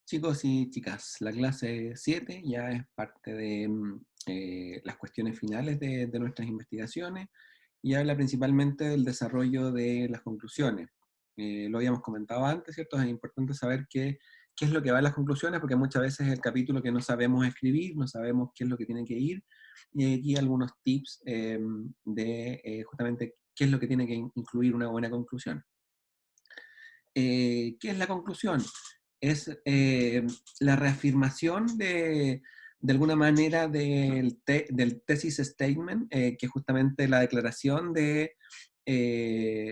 Chicos y chicas, la clase 7 ya es parte de las cuestiones finales de nuestras investigaciones y habla principalmente del desarrollo de las conclusiones. Lo habíamos comentado antes, ¿cierto? Es importante saber qué es lo que va en las conclusiones, porque muchas veces es el capítulo que no sabemos escribir, no sabemos qué es lo que tiene que ir, y hay aquí algunos tips de justamente qué es lo que tiene que incluir una buena conclusión. ¿Qué es la conclusión? Es la reafirmación de alguna manera del thesis statement, que es justamente la declaración de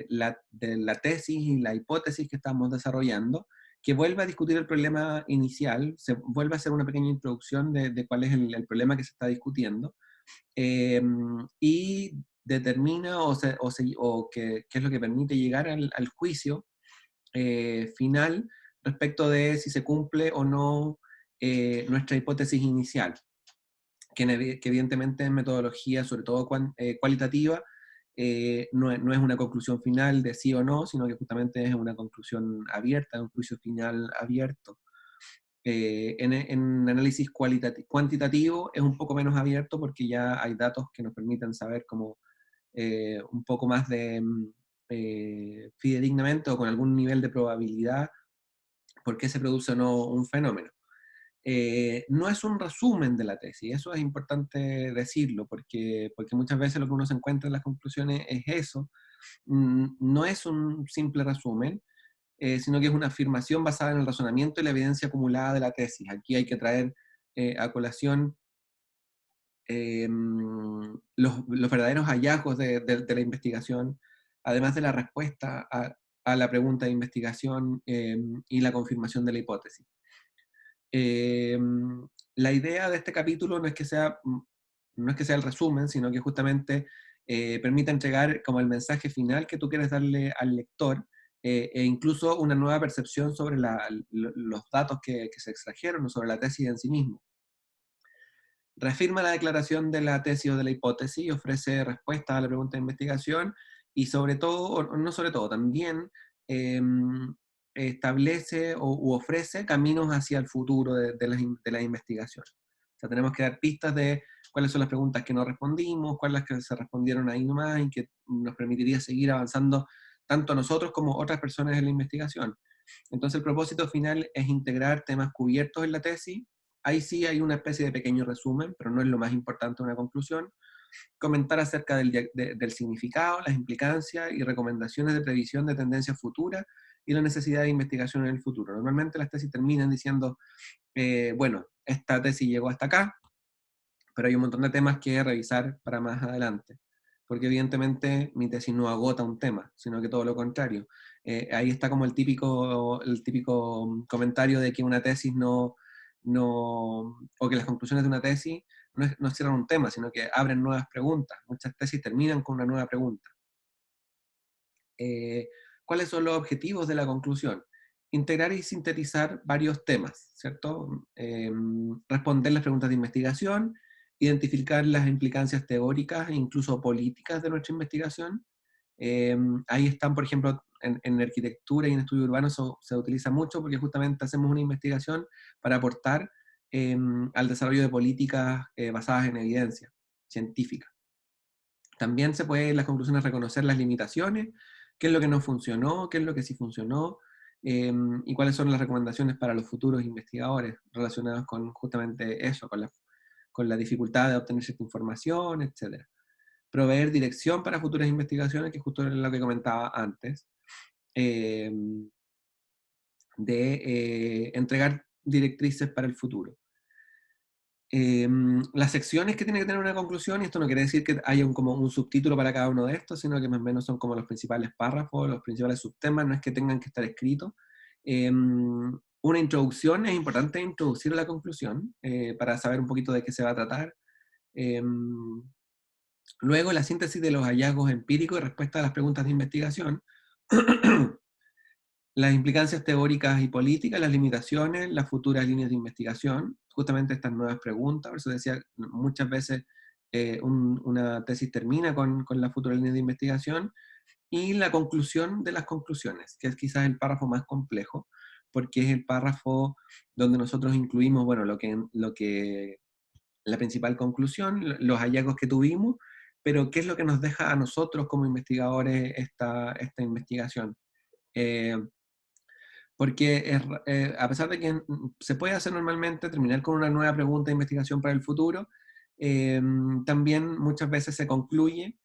la tesis y la hipótesis que estamos desarrollando, que vuelve a discutir el problema inicial, se vuelve a hacer una pequeña introducción de cuál es el problema que se está discutiendo, y determina o qué es lo que permite llegar al juicio final respecto de si se cumple o no nuestra hipótesis inicial, que evidentemente en metodología, sobre todo cualitativa, no es una conclusión final de sí o no, sino que justamente es una conclusión abierta, un juicio final abierto. En análisis cuantitativo es un poco menos abierto porque ya hay datos que nos permiten saber como un poco más fidedignamente o con algún nivel de probabilidad por qué se produce o no un fenómeno. No es un resumen de la tesis, eso es importante decirlo, porque muchas veces lo que uno se encuentra en las conclusiones es eso, no es un simple resumen, sino que es una afirmación basada en el razonamiento y la evidencia acumulada de la tesis. Aquí hay que traer a colación los verdaderos hallazgos de la investigación, además de la respuesta a la pregunta de investigación y la confirmación de la hipótesis. Eh, la idea de este capítulo no es que sea el resumen, sino que justamente permite entregar como el mensaje final que tú quieres darle al lector, e incluso una nueva percepción sobre los datos que se extrajeron o sobre la tesis en sí mismo. Reafirma la declaración de la tesis o de la hipótesis y ofrece respuestas a la pregunta de investigación y sobre todo, o no sobre todo, también eh, establece u ofrece caminos hacia el futuro de la investigación. O sea, tenemos que dar pistas de cuáles son las preguntas que no respondimos, cuáles las que se respondieron ahí nomás y que nos permitiría seguir avanzando tanto nosotros como otras personas en la investigación. Entonces el propósito final es integrar temas cubiertos en la tesis. Ahí sí hay una especie de pequeño resumen, pero no es lo más importante de una conclusión. Comentar acerca del significado, las implicancias y recomendaciones de previsión de tendencias futuras y la necesidad de investigación en el futuro. Normalmente las tesis terminan diciendo, bueno, esta tesis llegó hasta acá, pero hay un montón de temas que revisar para más adelante, porque evidentemente mi tesis no agota un tema, sino que todo lo contrario. Ahí está como el típico comentario de que una tesis o que las conclusiones de una tesis no cierran un tema, sino que abren nuevas preguntas. Muchas tesis terminan con una nueva pregunta. Eh, ¿Cuáles son los objetivos de la conclusión? Integrar y sintetizar varios temas, ¿cierto? Responder las preguntas de investigación, identificar las implicancias teóricas e incluso políticas de nuestra investigación. Ahí están, por ejemplo, en arquitectura y en estudio urbano se utiliza mucho porque justamente hacemos una investigación para aportar al desarrollo de políticas basadas en evidencia científica. También se puede en las conclusiones reconocer las limitaciones, qué es lo que no funcionó, qué es lo que sí funcionó, y cuáles son las recomendaciones para los futuros investigadores relacionados con justamente eso, con la dificultad de obtener cierta información, etc. Proveer dirección para futuras investigaciones, que justo es lo que comentaba antes, eh, de entregar directrices para el futuro. Las secciones que tiene que tener una conclusión, y esto no quiere decir que haya como un subtítulo para cada uno de estos, sino que más o menos son como los principales párrafos, los principales subtemas, no es que tengan que estar escritos. Una introducción, es importante introducir la conclusión para saber un poquito de qué se va a tratar. Em, Luego, la síntesis de los hallazgos empíricos y respuesta a las preguntas de investigación. Las implicancias teóricas y políticas, las limitaciones, las futuras líneas de investigación, justamente estas nuevas preguntas, por eso decía, muchas veces una tesis termina con la futura línea de investigación, y la conclusión de las conclusiones, que es quizás el párrafo más complejo, porque es el párrafo donde nosotros incluimos, bueno, la principal conclusión, los hallazgos que tuvimos, pero qué es lo que nos deja a nosotros como investigadores esta investigación. Eh, Porque a pesar de que se puede hacer normalmente, terminar con una nueva pregunta de investigación para el futuro, también muchas veces se concluye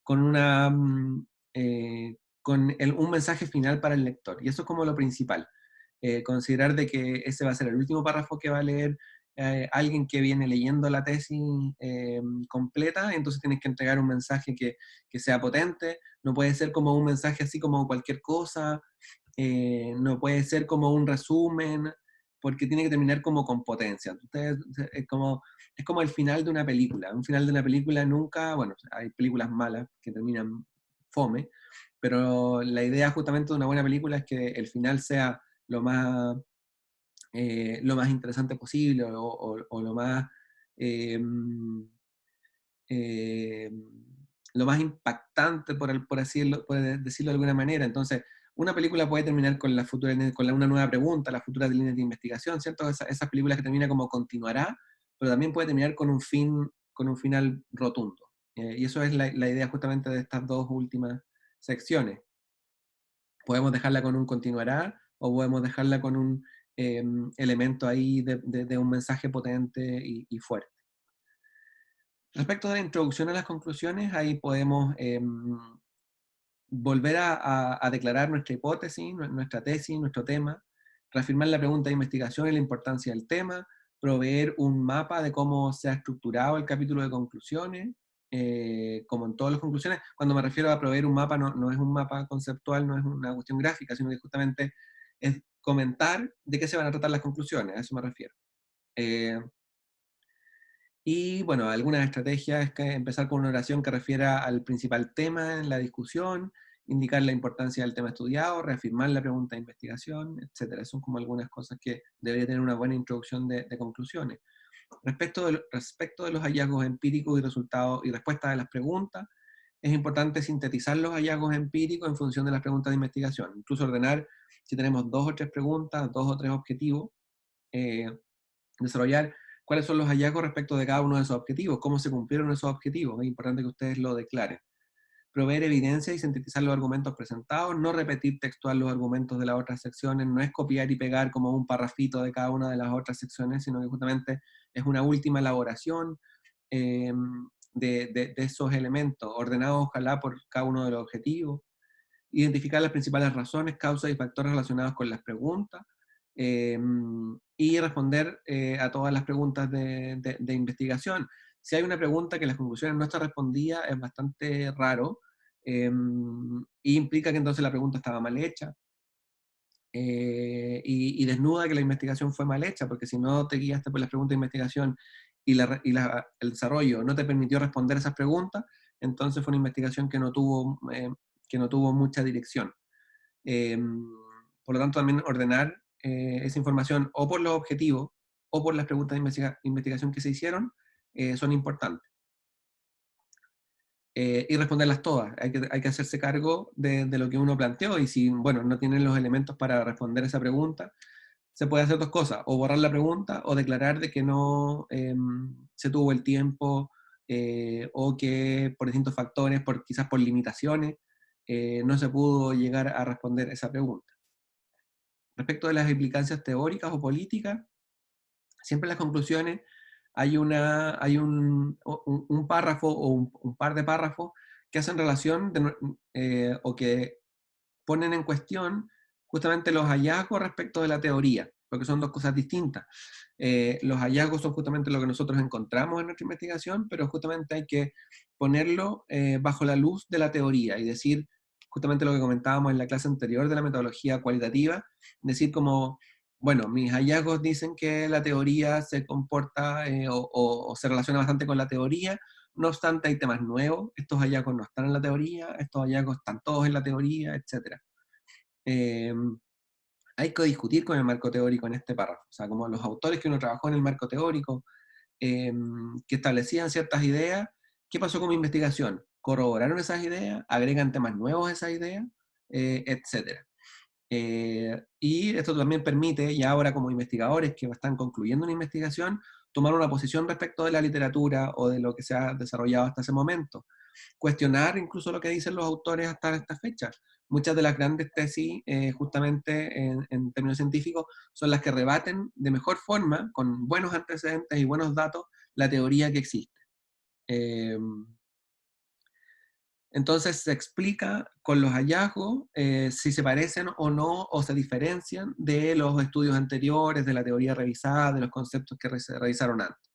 con un mensaje final para el lector. Y eso es como lo principal. Considerar de que ese va a ser el último párrafo que va a leer alguien que viene leyendo la tesis completa, entonces tienes que entregar un mensaje que sea potente, no puede ser como un mensaje así como cualquier cosa, no puede ser como un resumen, porque tiene que terminar como con potencia. Es como el final de una película. Un final de una película nunca, bueno, hay películas malas que terminan fome, pero la idea justamente de una buena película es que el final sea lo más, lo más interesante posible o eh, eh, lo más impactante, por decirlo de alguna manera. Entonces, una película puede terminar con una nueva pregunta, las futuras líneas de investigación, ¿cierto? Esas películas que terminan como continuará, pero también puede terminar con un final rotundo. Y eso es la idea justamente de estas dos últimas secciones. Podemos dejarla con un continuará o podemos dejarla con un elemento ahí de un mensaje potente y fuerte. Respecto de la introducción a las conclusiones, ahí podemos volver a declarar nuestra hipótesis, nuestra tesis, nuestro tema, reafirmar la pregunta de investigación y la importancia del tema, proveer un mapa de cómo se ha estructurado el capítulo de conclusiones, como en todas las conclusiones. Cuando me refiero a proveer un mapa, no es un mapa conceptual, no es una cuestión gráfica, sino que justamente es comentar de qué se van a tratar las conclusiones, a eso me refiero. Eh, y bueno, algunas estrategias es que empezar con una oración que refiera al principal tema en la discusión, indicar la importancia del tema estudiado, reafirmar la pregunta de investigación, etcétera. Son como algunas cosas que debería tener una buena introducción de conclusiones. Respecto de los hallazgos empíricos y resultados y respuestas de las preguntas, es importante sintetizar los hallazgos empíricos en función de las preguntas de investigación. Incluso ordenar si tenemos dos o tres preguntas, dos o tres objetivos, eh, desarrollar cuáles son los hallazgos respecto de cada uno de esos objetivos, cómo se cumplieron esos objetivos. Es importante que ustedes lo declaren. Proveer evidencia y sintetizar los argumentos presentados, no repetir textual los argumentos de las otras secciones, no es copiar y pegar como un parrafito de cada una de las otras secciones, sino que justamente es una última elaboración eh, de esos elementos, ordenados ojalá por cada uno de los objetivos, identificar las principales razones, causas y factores relacionados con las preguntas, eh, y responder a todas las preguntas de investigación. Si hay una pregunta que las conclusiones no está respondida, es bastante raro, y implica que entonces la pregunta estaba mal hecha, y desnuda que la investigación fue mal hecha, porque si no te guiaste por las preguntas de investigación el desarrollo no te permitió responder esas preguntas, entonces fue una investigación que no tuvo mucha dirección. Eh, por lo tanto, también ordenar esa información o por los objetivos o por las preguntas de investigación que se hicieron son importantes. Y responderlas todas. Hay que hacerse cargo de lo que uno planteó y si, bueno, no tienen los elementos para responder esa pregunta, se puede hacer dos cosas, o borrar la pregunta o declarar de que no se tuvo el tiempo o que por distintos factores, quizás por limitaciones, no se pudo llegar a responder esa pregunta. Respecto de las implicancias teóricas o políticas, siempre en las conclusiones hay un párrafo o un par de párrafos que hacen relación o que ponen en cuestión justamente los hallazgos respecto de la teoría, porque son dos cosas distintas. Los hallazgos son justamente lo que nosotros encontramos en nuestra investigación, pero justamente hay que ponerlo bajo la luz de la teoría y decir justamente lo que comentábamos en la clase anterior de la metodología cualitativa, decir como, bueno, mis hallazgos dicen que la teoría se comporta o se relaciona bastante con la teoría, no obstante hay temas nuevos, estos hallazgos no están en la teoría, estos hallazgos están todos en la teoría, etc. Eh, Hay que discutir con el marco teórico en este párrafo, o sea, como los autores que uno trabajó en el marco teórico, que establecían ciertas ideas, ¿qué pasó con mi investigación? ¿Corroboraron esas ideas? ¿Agregan temas nuevos a esas ideas? Etcétera. Y esto también permite, ya ahora como investigadores que están concluyendo una investigación, tomar una posición respecto de la literatura o de lo que se ha desarrollado hasta ese momento. Cuestionar incluso lo que dicen los autores hasta esta fecha. Muchas de las grandes tesis, justamente en términos científicos, son las que rebaten de mejor forma, con buenos antecedentes y buenos datos, la teoría que existe. Eh, entonces se explica con los hallazgos si se parecen o no, o se diferencian de los estudios anteriores, de la teoría revisada, de los conceptos que se revisaron antes.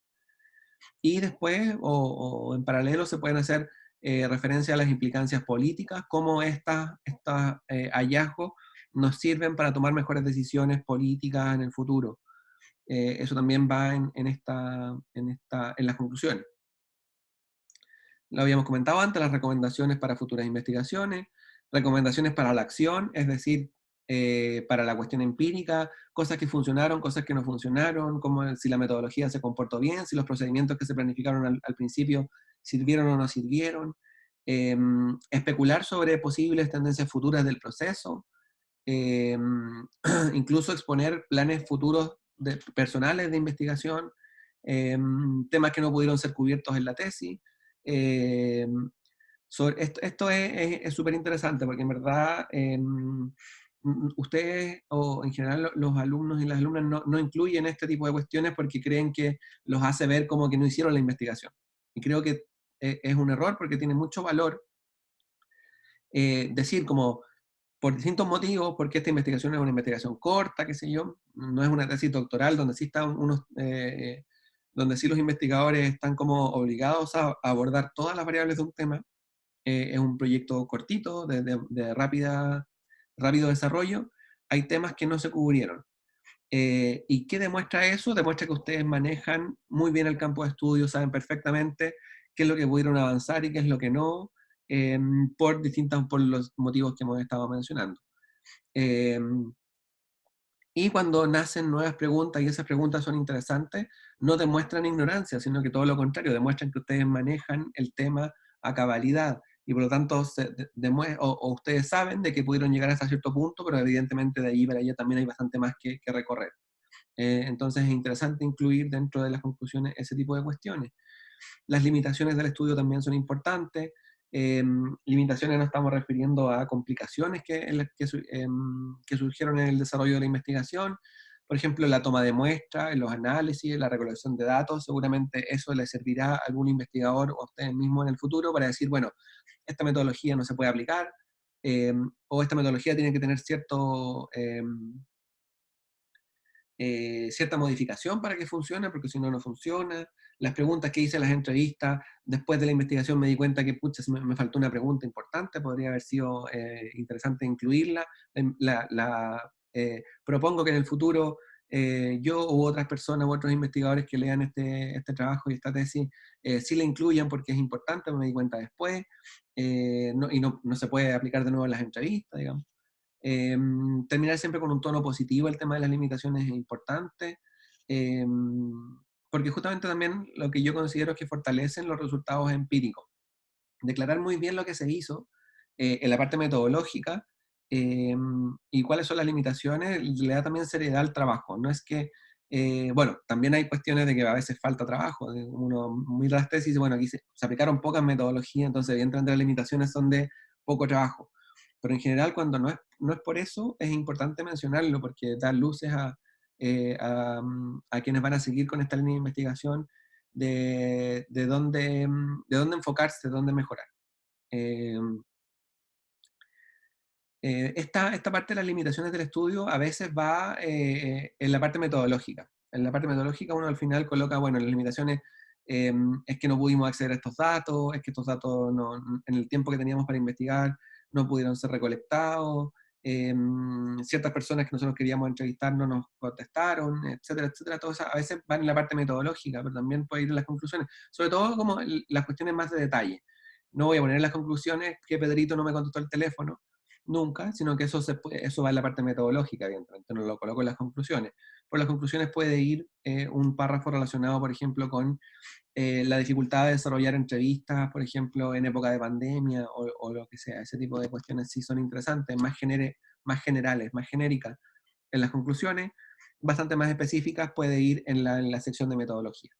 Y después, o en paralelo, se pueden hacer referencia a las implicancias políticas, cómo estos hallazgos nos sirven para tomar mejores decisiones políticas en el futuro. Eso también va en las conclusiones. Lo habíamos comentado antes, las recomendaciones para futuras investigaciones, recomendaciones para la acción, es decir, para la cuestión empírica, cosas que funcionaron, cosas que no funcionaron, como si la metodología se comportó bien, si los procedimientos que se planificaron al principio sirvieron o no sirvieron, especular sobre posibles tendencias futuras del proceso, incluso exponer planes futuros personales de investigación, temas que no pudieron ser cubiertos en la tesis. eh, esto es súper interesante porque en verdad ustedes o en general los alumnos y las alumnas no incluyen este tipo de cuestiones porque creen que los hace ver como que no hicieron la investigación. Y creo que es un error porque tiene mucho valor decir como por distintos motivos, porque esta investigación es una investigación corta, qué sé yo, no es una tesis doctoral donde sí están donde sí los investigadores están como obligados a abordar todas las variables de un tema. Es un proyecto cortito, de rápido desarrollo. Hay temas que no se cubrieron. ¿Y qué demuestra eso? Demuestra que ustedes manejan muy bien el campo de estudio, saben perfectamente qué es lo que pudieron avanzar y qué es lo que no, por los motivos que hemos estado mencionando. Eh, y cuando nacen nuevas preguntas y esas preguntas son interesantes, no demuestran ignorancia, sino que todo lo contrario, demuestran que ustedes manejan el tema a cabalidad y por lo tanto o ustedes saben de que pudieron llegar hasta cierto punto, pero evidentemente de ahí para allá también hay bastante más que recorrer. Entonces es interesante incluir dentro de las conclusiones ese tipo de cuestiones. Las limitaciones del estudio también son importantes. Limitaciones nos estamos refiriendo a complicaciones que surgieron en el desarrollo de la investigación. Por ejemplo, la toma de muestras, los análisis, la recolección de datos. Seguramente eso le servirá a algún investigador o a ustedes mismos en el futuro para decir, bueno, esta metodología no se puede aplicar, o esta metodología tiene que tener cierta modificación para que funcione, porque si no, no funciona. Las preguntas que hice en las entrevistas, después de la investigación me di cuenta que, pucha, me faltó una pregunta importante, podría haber sido interesante incluirla. Propongo que en el futuro yo u otras personas u otros investigadores que lean este trabajo y esta tesis sí la incluyan porque es importante, me di cuenta después, y no se puede aplicar de nuevo en las entrevistas, digamos. Terminar siempre con un tono positivo, el tema de las limitaciones es importante, eh, porque justamente también lo que yo considero es que fortalecen los resultados empíricos. Declarar muy bien lo que se hizo en la parte metodológica eh, y cuáles son las limitaciones, le da también seriedad al trabajo. No es que, bueno, también hay cuestiones de que a veces falta trabajo. Uno mira las tesis y bueno, aquí se aplicaron pocas metodologías, entonces evidentemente las limitaciones son de poco trabajo. Pero en general, cuando no es por eso, es importante mencionarlo, porque da luces a quienes van a seguir con esta línea de investigación de dónde enfocarse, de dónde mejorar. Eh, esta parte de las limitaciones del estudio a veces va en la parte metodológica. En la parte metodológica uno al final coloca, bueno, las limitaciones es que no pudimos acceder a estos datos, es que estos datos en el tiempo que teníamos para investigar no pudieron ser recolectados, ciertas personas que nosotros queríamos entrevistar no nos contestaron, etcétera, etcétera. Todo eso a veces va en la parte metodológica, pero también puede ir en las conclusiones, sobre todo como las cuestiones más de detalle. No voy a poner en las conclusiones que Pedrito no me contestó el teléfono, nunca, sino que eso va en la parte metodológica, evidentemente, no lo coloco en las conclusiones. Por las conclusiones puede ir un párrafo relacionado, por ejemplo, con la dificultad de desarrollar entrevistas, por ejemplo, en época de pandemia o lo que sea. Ese tipo de cuestiones sí son interesantes, más generales, más genéricas en las conclusiones, bastante más específicas puede ir en la sección de metodología.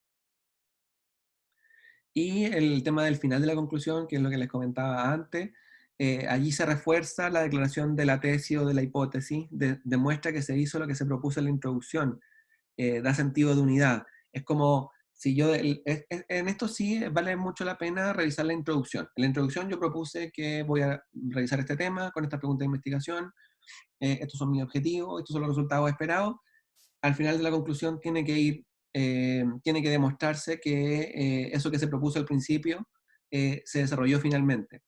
Y el tema del final de la conclusión, que es lo que les comentaba antes, allí se refuerza la declaración de la tesis o de la hipótesis, demuestra que se hizo lo que se propuso en la introducción, da sentido de unidad. Es como, si yo, en esto sí vale mucho la pena revisar la introducción. En la introducción yo propuse que voy a revisar este tema con esta pregunta de investigación, estos son mis objetivos, estos son los resultados esperados. Al final de la conclusión tiene que demostrarse que eso que se propuso al principio se desarrolló finalmente.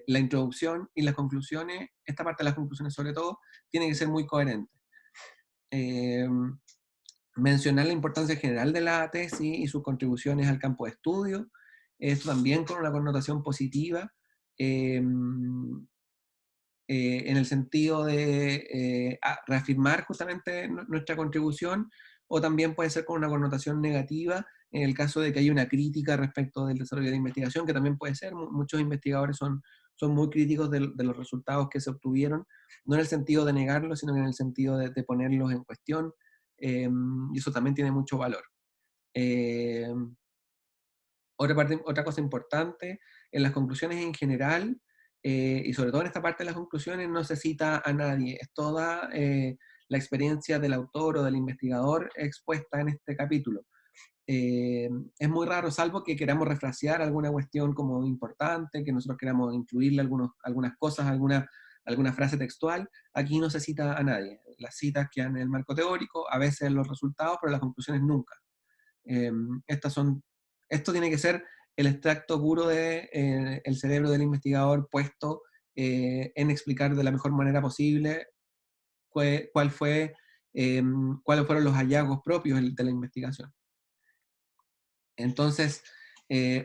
La introducción y las conclusiones, esta parte de las conclusiones sobre todo, tiene que ser muy coherente. Eh, Mencionar la importancia general de la tesis y sus contribuciones al campo de estudio, esto también con una connotación positiva, eh, en el sentido de reafirmar justamente nuestra contribución, o también puede ser con una connotación negativa en el caso de que haya una crítica respecto del desarrollo de la investigación, que también puede ser. Muchos investigadores son muy críticos de los resultados que se obtuvieron, no en el sentido de negarlos, sino en el sentido de ponerlos en cuestión, y eso también tiene mucho valor. Eh, otra cosa importante, en las conclusiones en general, y sobre todo en esta parte de las conclusiones, no se cita a nadie, es toda la experiencia del autor o del investigador expuesta en este capítulo. Es muy raro, salvo que queramos refrasear alguna cuestión como importante, que nosotros queramos incluirle algunas cosas, alguna frase textual, aquí no se cita a nadie. Las citas quedan en el marco teórico, a veces los resultados, pero las conclusiones nunca. Eh, estas son, esto tiene que ser el extracto puro de el cerebro del investigador puesto en explicar de la mejor manera posible cuál fue, cuáles fueron los hallazgos propios de la investigación. Entonces,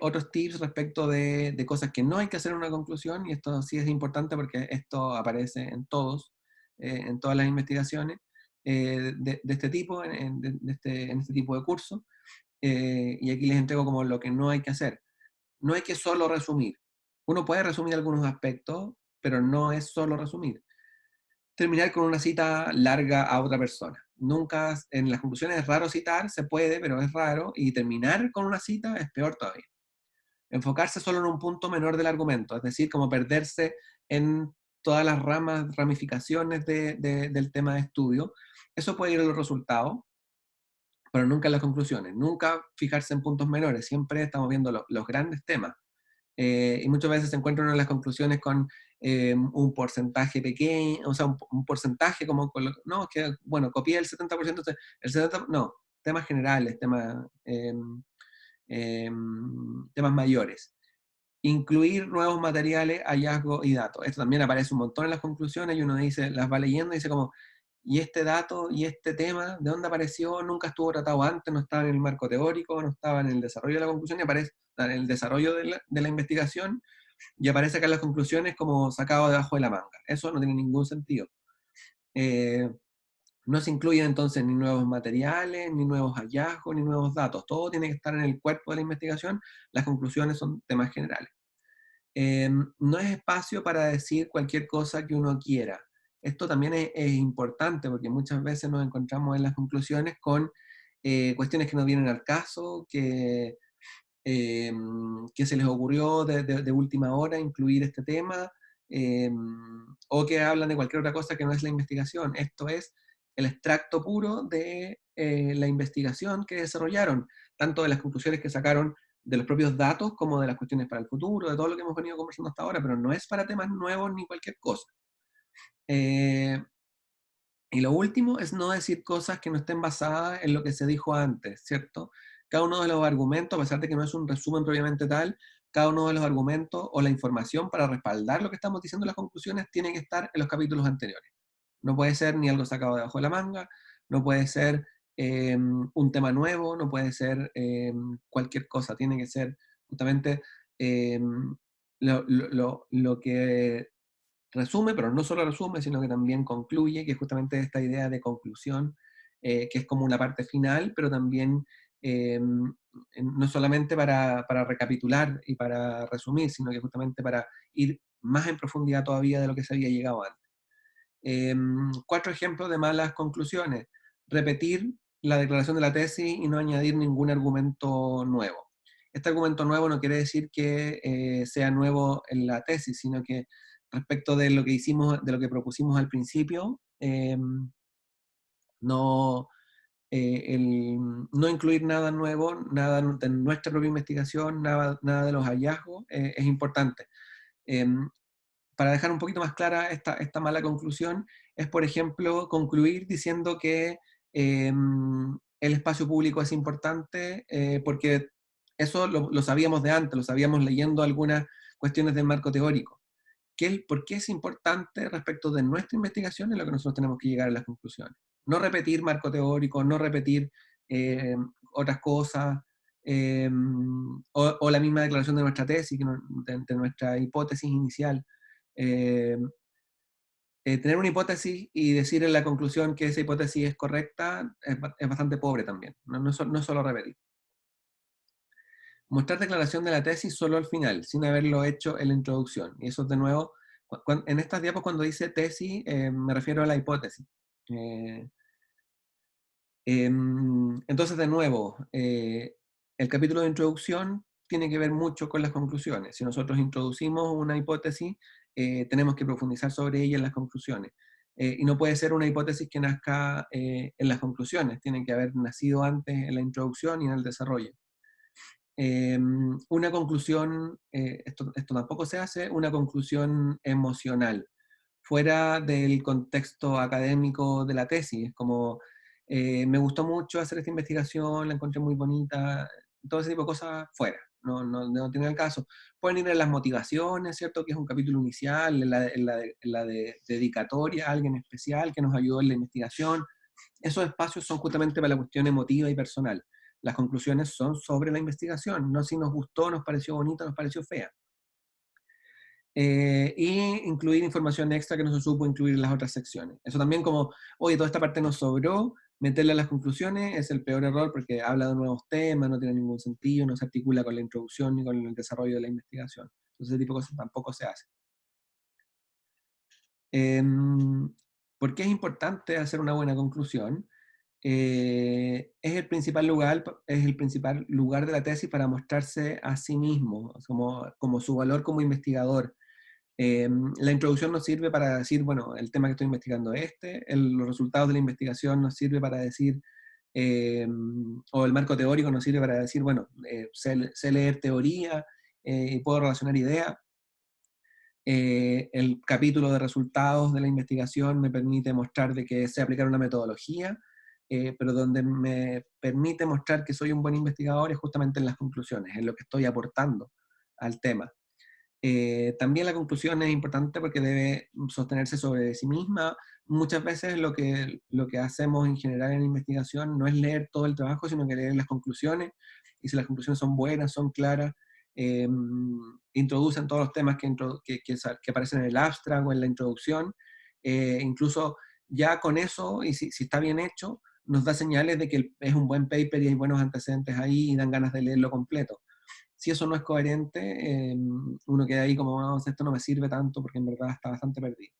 otros tips respecto de cosas que no hay que hacer en una conclusión, y esto sí es importante porque esto aparece en todas las investigaciones de este tipo, en este tipo de curso, y aquí les entrego como lo que no hay que hacer. No hay que solo resumir. Uno puede resumir algunos aspectos, pero no es solo resumir. Terminar con una cita larga a otra persona. Nunca, en las conclusiones es raro citar, se puede, pero es raro, y terminar con una cita es peor todavía. Enfocarse solo en un punto menor del argumento, es decir, como perderse en todas las ramificaciones del tema de estudio. Eso puede ir a los resultados, pero nunca en las conclusiones. Nunca fijarse en puntos menores, siempre estamos viendo los grandes temas. Y muchas veces se encuentran en las conclusiones con un porcentaje pequeño, o sea, un porcentaje como, no, es que, bueno, copié el 70%, el 70%, no, temas generales, temas mayores. Incluir nuevos materiales, hallazgos y datos. Esto también aparece un montón en las conclusiones y uno dice, las va leyendo y dice como, y este dato y este tema, ¿de dónde apareció? Nunca estuvo tratado antes, no estaba en el marco teórico, no estaba en el desarrollo de la conclusión, y aparece en el desarrollo de la investigación, y aparece acá en las conclusiones como sacado debajo de la manga. Eso no tiene ningún sentido. No se incluyen entonces ni nuevos materiales, ni nuevos hallazgos, ni nuevos datos. Todo tiene que estar en el cuerpo de la investigación. Las conclusiones son temas generales. No es espacio para decir cualquier cosa que uno quiera. Esto también es importante porque muchas veces nos encontramos en las conclusiones con cuestiones que no vienen al caso, que se les ocurrió de última hora incluir este tema, o que hablan de cualquier otra cosa que no es la investigación. Esto es el extracto puro de la investigación que desarrollaron, tanto de las conclusiones que sacaron de los propios datos como de las cuestiones para el futuro, de todo lo que hemos venido conversando hasta ahora, pero no es para temas nuevos ni cualquier cosa. Eh, y lo último es no decir cosas que no estén basadas en lo que se dijo antes, ¿cierto? Cada uno de los argumentos, a pesar de que no es un resumen propiamente tal, cada uno de los argumentos o la información para respaldar lo que estamos diciendo en las conclusiones tiene que estar en los capítulos anteriores. No puede ser ni algo sacado debajo de la manga, no puede ser un tema nuevo, no puede ser cualquier cosa, tiene que ser justamente eh, lo que resume, pero no solo resume, sino que también concluye, que es justamente esta idea de conclusión que es como una parte final, pero también no solamente para recapitular y para resumir, sino que justamente para ir más en profundidad todavía de lo que se había llegado antes. 4 ejemplos de malas conclusiones. Repetir la declaración de la tesis y no añadir ningún argumento nuevo. Este argumento nuevo no quiere decir que sea nuevo en la tesis, sino que respecto de lo que hicimos, de lo que propusimos al principio, no, no incluir nada nuevo, nada de nuestra propia investigación, nada de los hallazgos, es importante. Em, para dejar un poquito más clara esta mala conclusión, es, por ejemplo, concluir diciendo que el espacio público es importante, porque eso lo sabíamos de antes, lo sabíamos leyendo algunas cuestiones del marco teórico. ¿Por qué es importante respecto de nuestra investigación? Es lo que nosotros tenemos que llegar a las conclusiones. No repetir marco teórico, no repetir eh, otras cosas, o la misma declaración de nuestra tesis, de nuestra hipótesis inicial. Eh, Tener una hipótesis y decir en la conclusión que esa hipótesis es correcta es bastante pobre también, no solo repetir. Mostrar declaración de la tesis solo al final, sin haberlo hecho en la introducción. Y eso de nuevo, en estas diapos cuando dice tesis, me refiero a la hipótesis. Eh, entonces, de nuevo, el capítulo de introducción tiene que ver mucho con las conclusiones. Si nosotros introducimos una hipótesis, tenemos que profundizar sobre ella en las conclusiones. Y no puede ser una hipótesis que nazca en las conclusiones, tiene que haber nacido antes en la introducción y en el desarrollo. Una conclusión, esto tampoco se hace, una conclusión emocional, fuera del contexto académico de la tesis. Es como, me gustó mucho hacer esta investigación, la encontré muy bonita, todo ese tipo de cosas fuera, no tiene el caso. Pueden ir en las motivaciones, ¿cierto? Que es un capítulo inicial, en la de dedicatoria a alguien especial que nos ayudó en la investigación. Esos espacios son justamente para la cuestión emotiva y personal. Las conclusiones son sobre la investigación, no si nos gustó, nos pareció bonita, nos pareció fea. Y incluir información extra que no se supo incluir en las otras secciones. Eso también como, oye, toda esta parte nos sobró, meterla en las conclusiones es el peor error porque habla de nuevos temas, no tiene ningún sentido, no se articula con la introducción ni con el desarrollo de la investigación. Entonces ese tipo de cosas tampoco se hace. ¿Por qué es importante hacer una buena conclusión? Es el principal lugar de la tesis para mostrarse a sí mismo, como su valor como investigador. La introducción nos sirve para decir, bueno, el tema que estoy investigando es este, los resultados de la investigación nos sirve para decir, o el marco teórico nos sirve para decir, bueno, sé leer teoría y puedo relacionar ideas. El capítulo de resultados de la investigación me permite mostrar de que sé aplicar una metodología, pero donde me permite mostrar que soy un buen investigador es justamente en las conclusiones, en lo que estoy aportando al tema. También la conclusión es importante porque debe sostenerse sobre sí misma. Muchas veces lo que hacemos en general en investigación no es leer todo el trabajo, sino que leer las conclusiones, y si las conclusiones son buenas, son claras, eh, introducen todos los temas que aparecen en el abstract o en la introducción, incluso ya con eso, y si está bien hecho, nos da señales de que es un buen paper y hay buenos antecedentes ahí y dan ganas de leerlo completo. Si eso no es coherente, uno queda ahí como, no, esto no me sirve tanto porque en verdad está bastante perdido.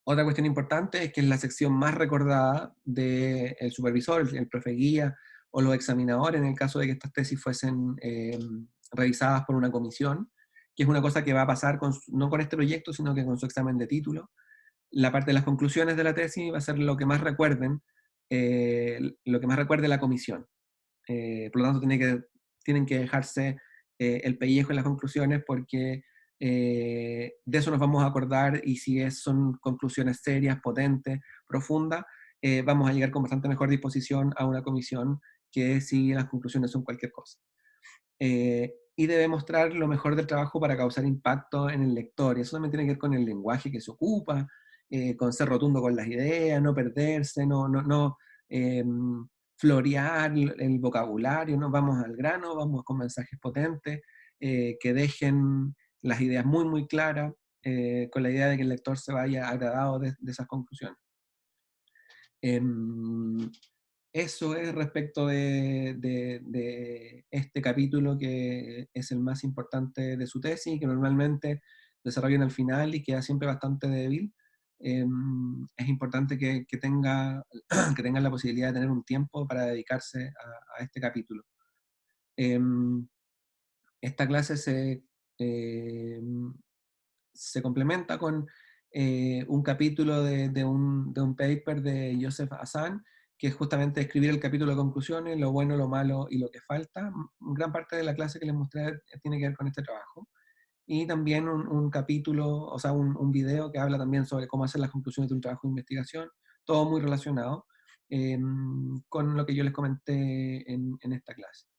Otra cuestión importante es que es la sección más recordada del supervisor, el profe guía o los examinadores, en el caso de que estas tesis fuesen revisadas por una comisión, que es una cosa que va a pasar no con este proyecto, sino que con su examen de título. La parte de las conclusiones de la tesis va a ser lo que más recuerden, lo que más recuerde la comisión. Por lo tanto, tienen que dejarse el pellejo en las conclusiones porque de eso nos vamos a acordar, y si son conclusiones serias, potentes, profundas, vamos a llegar con bastante mejor disposición a una comisión que si las conclusiones son cualquier cosa. Y debe mostrar lo mejor del trabajo para causar impacto en el lector. Y eso también tiene que ver con el lenguaje que se ocupa, con ser rotundo con las ideas, no perderse, no florear el vocabulario, no vamos al grano, vamos con mensajes potentes, que dejen las ideas muy, muy claras, con la idea de que el lector se vaya agradado de esas conclusiones. Em, Eso es respecto de este capítulo, que es el más importante de su tesis, que normalmente desarrollan al final y queda siempre bastante débil. Es importante que tenga, que tengan la posibilidad de tener un tiempo para dedicarse a este capítulo. Em, Esta clase se complementa con un capítulo de un paper de Joseph Hassan, que es justamente escribir el capítulo de conclusiones, lo bueno, lo malo y lo que falta. Gran parte de la clase que les mostré tiene que ver con este trabajo. Y también un capítulo, o sea, un video que habla también sobre cómo hacer las conclusiones de un trabajo de investigación, todo muy relacionado con lo que yo les comenté en esta clase.